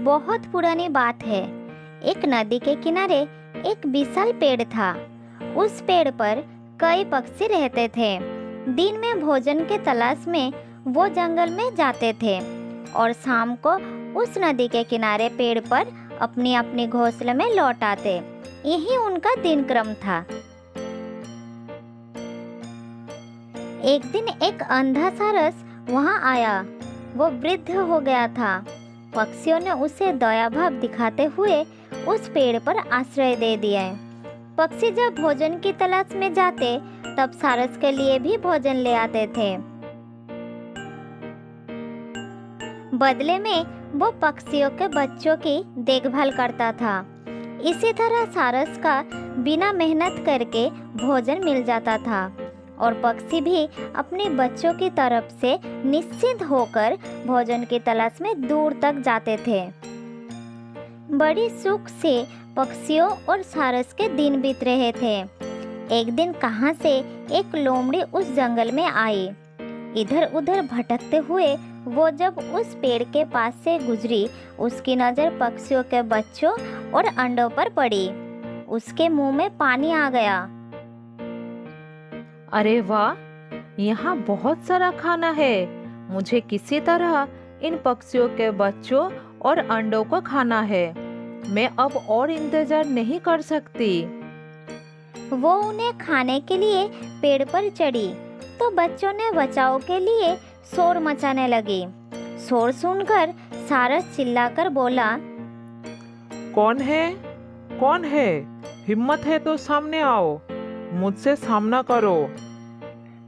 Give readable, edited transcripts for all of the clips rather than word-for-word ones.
बहुत पुरानी बात है। एक नदी के किनारे एक विशाल पेड़ था। उस पेड़ पर कई पक्षी रहते थे। दिन में भोजन के तलाश में वो जंगल में जाते थे और शाम को उस नदी के किनारे पेड़ पर अपनी अपनी घोंसले में लौट आते। यही उनका दिनक्रम था। एक दिन एक अंधा सारस वहां आया। वो वृद्ध हो गया था। पक्षियों ने उसे दया भाव दिखाते हुए उस पेड़ पर आश्रय दे दिया। पक्षी जब भोजन की तलाश में जाते तब सारस के लिए भी भोजन ले आते थे। बदले में वो पक्षियों के बच्चों की देखभाल करता था। इसी तरह सारस का बिना मेहनत करके भोजन मिल जाता था और पक्षी भी अपने बच्चों की तरफ से निश्चिंत होकर भोजन की तलाश में दूर तक जाते थे। बड़ी सुख से पक्षियों और सारस के दिन बीत रहे थे। एक दिन कहां से एक लोमड़ी उस जंगल में आई। इधर उधर भटकते हुए वो जब उस पेड़ के पास से गुजरी, उसकी नज़र पक्षियों के बच्चों और अंडों पर पड़ी। उसके मुंह में पानी आ गया। अरे वाह, यहाँ बहुत सारा खाना है। मुझे किसी तरह इन पक्षियों के बच्चों और अंडों को खाना है। मैं अब और इंतजार नहीं कर सकती। वो उन्हें खाने के लिए पेड़ पर चढ़ी तो बच्चों ने बचाव के लिए शोर मचाने लगी। शोर सुनकर सारस चिल्लाकर बोला, कौन है? कौन है? हिम्मत है तो सामने आओ, मुझसे सामना करो।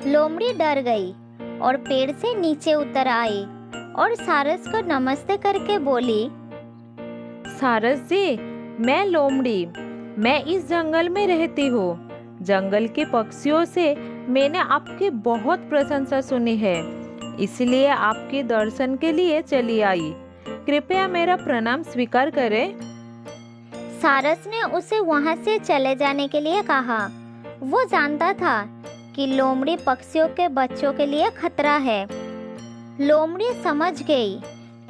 लोमड़ी डर गई और पेड़ से नीचे उतर आई और सारस को नमस्ते करके बोली, सारस जी, मैं लोमड़ी, मैं इस जंगल में रहती हूँ। जंगल के पक्षियों से मैंने आपकी बहुत प्रशंसा सुनी है, इसलिए आपके दर्शन के लिए चली आई। कृपया मेरा प्रणाम स्वीकार करें। सारस ने उसे वहां से चले जाने के लिए कहा। वो जानता था कि लोमड़ी पक्षियों के बच्चों के लिए खतरा है। लोमड़ी समझ गई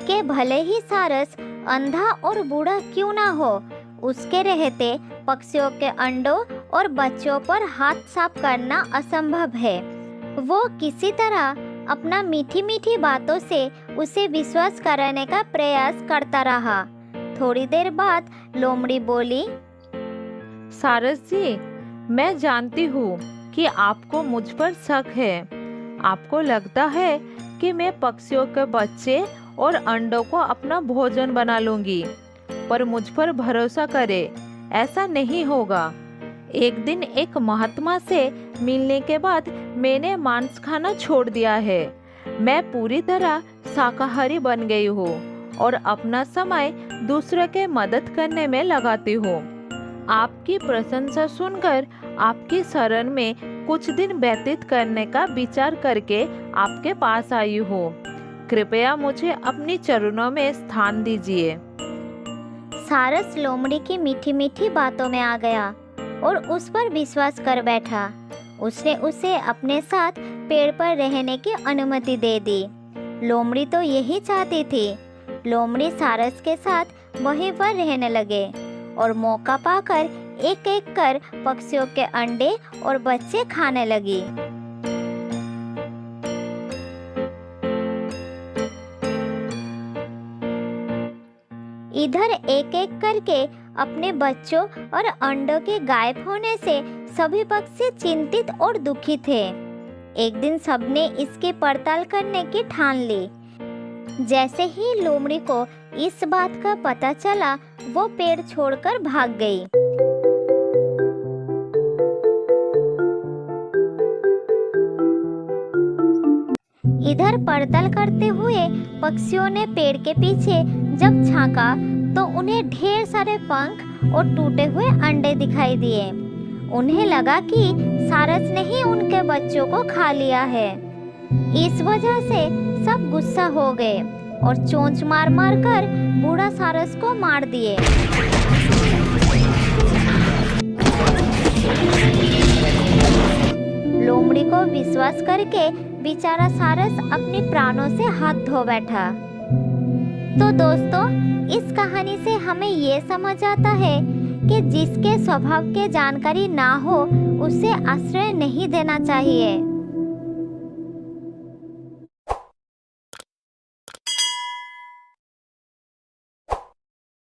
कि भले ही सारस अंधा और बूढ़ा क्यों ना हो, उसके रहते पक्षियों के अंडों और बच्चों पर हाथ साफ करना असंभव है। वो किसी तरह अपना मीठी मीठी बातों से उसे विश्वास कराने का प्रयास करता रहा। थोड़ी देर बाद लोमड़ी बोली, सारस जी, मैं जानती हूँ कि आपको मुझ पर शक है। आपको लगता है कि मैं पक्षियों के बच्चे और अंडों को अपना भोजन बना लूंगी, पर मुझ पर भरोसा करें, ऐसा नहीं होगा। एक दिन एक महात्मा से मिलने के बाद मैंने मांस खाना छोड़ दिया है। मैं पूरी तरह शाकाहारी बन गई हूँ और अपना समय दूसरों के मदद करने में लगाती हूँ। आपकी प्रशंसा सुनकर आपकी शरण में कुछ दिन व्यतीत करने का विचार करके आपके पास आई हूँ। कृपया मुझे अपनी चरणों में स्थान दीजिए। सारस लोमड़ी की मीठी मीठी बातों में आ गया और उस पर विश्वास कर बैठा। उसने उसे अपने साथ पेड़ पर रहने की अनुमति दे दी। लोमड़ी तो यही चाहती थी। लोमड़ी सारस के साथ वहीं पर रहने लगे और मौका पाकर एक एक कर पक्षियों के अंडे और बच्चे खाने लगी। इधर एक एक करके अपने बच्चों और अंडों के गायब होने से सभी पक्षी चिंतित और दुखी थे। एक दिन सबने इसकी पड़ताल करने की ठान ली। जैसे ही लोमड़ी को इस बात का पता चला, वो पेड़ छोड़कर भाग गई। इधर पड़ताल करते हुए पक्षियों ने पेड़ के पीछे जब झांका तो उन्हें ढेर सारे पंख और टूटे हुए अंडे दिखाई दिए। उन्हें लगा कि सारस ने ही उनके बच्चों को खा लिया है। इस वजह से सब गुस्सा हो गए और चोंच मार मार कर बूढ़ा सारस को मार दिए। लोमड़ी को विश्वास करके बेचारा सारस अपने प्राणों से हाथ धो बैठा। तो दोस्तों, इस कहानी से हमें ये समझ आता है कि जिसके स्वभाव के जानकारी ना हो उसे आश्रय नहीं देना चाहिए।